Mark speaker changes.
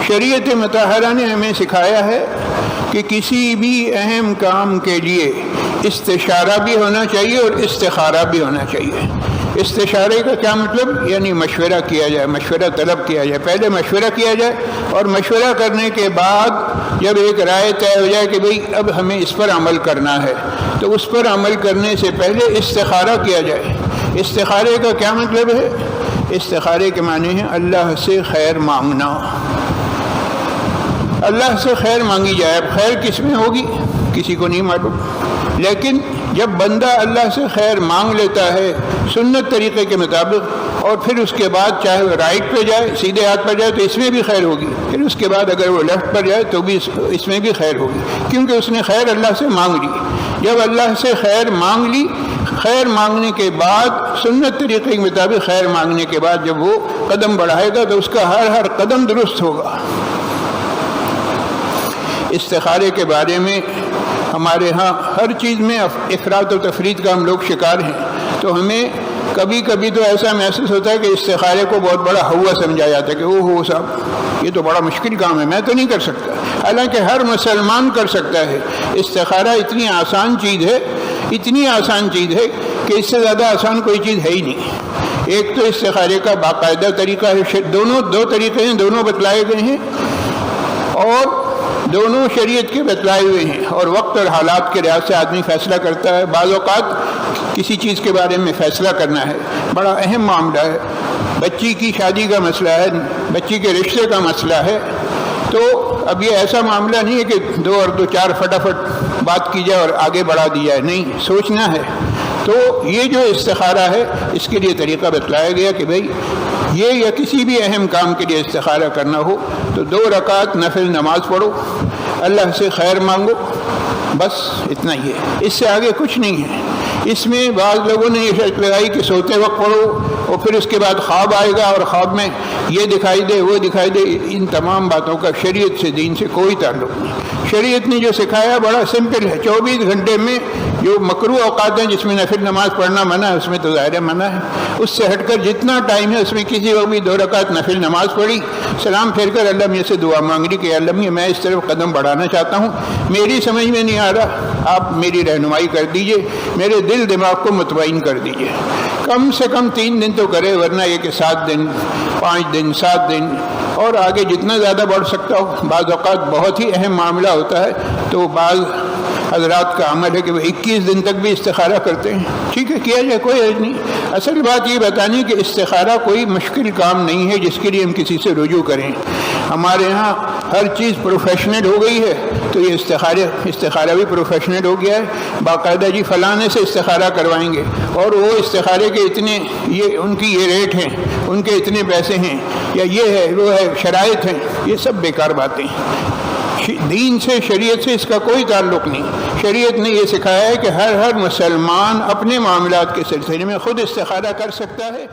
Speaker 1: شریعت مطہرہ نے ہمیں سکھایا ہے کہ کسی بھی اہم کام کے لیے استشارہ بھی ہونا چاہیے اور استخارہ بھی ہونا چاہیے۔ استشارے کا کیا مطلب؟ یعنی مشورہ کیا جائے، مشورہ طلب کیا جائے، پہلے مشورہ کیا جائے، اور مشورہ کرنے کے بعد جب ایک رائے طے ہو جائے کہ بھئی اب ہمیں اس پر عمل کرنا ہے، تو اس پر عمل کرنے سے پہلے استخارہ کیا جائے۔ استخارے کا کیا مطلب ہے؟ استخارے کے معنی ہے اللہ سے خیر مانگنا، اللہ سے خیر مانگی جائے۔ اب خیر کس میں ہوگی کسی کو نہیں معلوم، لیکن جب بندہ اللہ سے خیر مانگ لیتا ہے سنت طریقے کے مطابق، اور پھر اس کے بعد چاہے وہ رائٹ پہ جائے، سیدھے ہاتھ پر جائے، تو اس میں بھی خیر ہوگی، پھر اس کے بعد اگر وہ لیفٹ پر جائے تو بھی اس میں بھی خیر ہوگی، کیونکہ اس نے خیر اللہ سے مانگ لی۔ جب اللہ سے خیر مانگ لی، خیر مانگنے کے بعد سنت طریقے کے مطابق خیر مانگنے کے بعد جب وہ قدم بڑھائے گا تو اس کا ہر قدم درست ہوگا۔ استخارے کے بارے میں ہمارے ہاں ہر چیز میں افراط و تفرید کا ہم لوگ شکار ہیں، تو ہمیں کبھی کبھی تو ایسا محسوس ہوتا ہے کہ استخارے کو بہت بڑا ہوا سمجھا جاتا ہے کہ اوہ صاحب یہ تو بڑا مشکل کام ہے، میں تو نہیں کر سکتا، حالانکہ ہر مسلمان کر سکتا ہے۔ استخارہ اتنی آسان چیز ہے، اتنی آسان چیز ہے کہ اس سے زیادہ آسان کوئی چیز ہے ہی نہیں۔ ایک تو استخارے کا باقاعدہ طریقہ ہے، دو طریقے ہیں، دونوں بتلائے گئے ہیں، اور دونوں شریعت کے بتلائے ہوئے ہیں، اور وقت اور حالات کے لحاظ سے آدمی فیصلہ کرتا ہے۔ بعض اوقات کسی چیز کے بارے میں فیصلہ کرنا ہے، بڑا اہم معاملہ ہے، بچی کی شادی کا مسئلہ ہے، بچی کے رشتے کا مسئلہ ہے، تو اب یہ ایسا معاملہ نہیں ہے کہ 2 اور 2 4 فٹافٹ بات کی جائے اور آگے بڑھا دی جائے، نہیں، سوچنا ہے۔ تو یہ جو استخارہ ہے اس کے لیے طریقہ بتلایا گیا کہ بھئی یہ یا کسی بھی اہم کام کے لیے استخارہ کرنا ہو تو 2 رکعت نفل نماز پڑھو، اللہ سے خیر مانگو، بس اتنا ہی ہے، اس سے آگے کچھ نہیں ہے۔ اس میں بعض لوگوں نے یہ شرط لگائی کہ سوتے وقت پڑھو اور پھر اس کے بعد خواب آئے گا اور خواب میں یہ دکھائی دے وہ دکھائی دے۔ ان تمام باتوں کا شریعت سے، دین سے کوئی تعلق نہیں۔ شریعت نے جو سکھایا بڑا سمپل ہے، 24 گھنٹے میں جو مکروہ اوقات ہیں جس میں نفل نماز پڑھنا منع ہے اس میں تو ظاہر منع ہے، اس سے ہٹ کر جتنا ٹائم ہے اس میں کسی وقت بھی 2 رکعت نفل نماز پڑھی، سلام پھیر کر اللہ میاں سے دعا مانگ لی کہ اللہ میاں میں اس طرف قدم بڑھانا چاہتا ہوں، میری سمجھ میں نہیں آ رہا، آپ میری رہنمائی کر دیجئے، میرے دل دماغ کو مطمئن کر دیجئے۔ کم سے کم 3 دن تو کرے، ورنہ یہ کہ 7 دن 5 دن 7 دن اور آگے جتنا زیادہ بڑھ سکتا ہو۔ بعض اوقات بہت ہی اہم معاملہ ہوتا ہے تو بعض حضرات کا عمل ہے کہ وہ 21 دن تک بھی استخارہ کرتے ہیں، ٹھیک ہے، کیا جائے، کوئی حرج نہیں۔ اصل بات یہ بتانی کہ استخارہ کوئی مشکل کام نہیں ہے جس کے لیے ہم کسی سے رجوع کریں۔ ہمارے ہاں ہر چیز پروفیشنل ہو گئی ہے، تو یہ استخارہ بھی پروفیشنل ہو گیا ہے، باقاعدہ جی فلانے سے استخارہ کروائیں گے، اور وہ استخارے کے اتنے، یہ ان کی یہ ریٹ ہیں، ان کے اتنے پیسے ہیں، یا یہ ہے وہ ہے، شرائط ہیں، یہ سب بیکار باتیں ہیں۔ دین سے، شریعت سے اس کا کوئی تعلق نہیں۔ شریعت نے یہ سکھایا ہے کہ ہر مسلمان اپنے معاملات کے سلسلے میں خود استخارہ کر سکتا ہے۔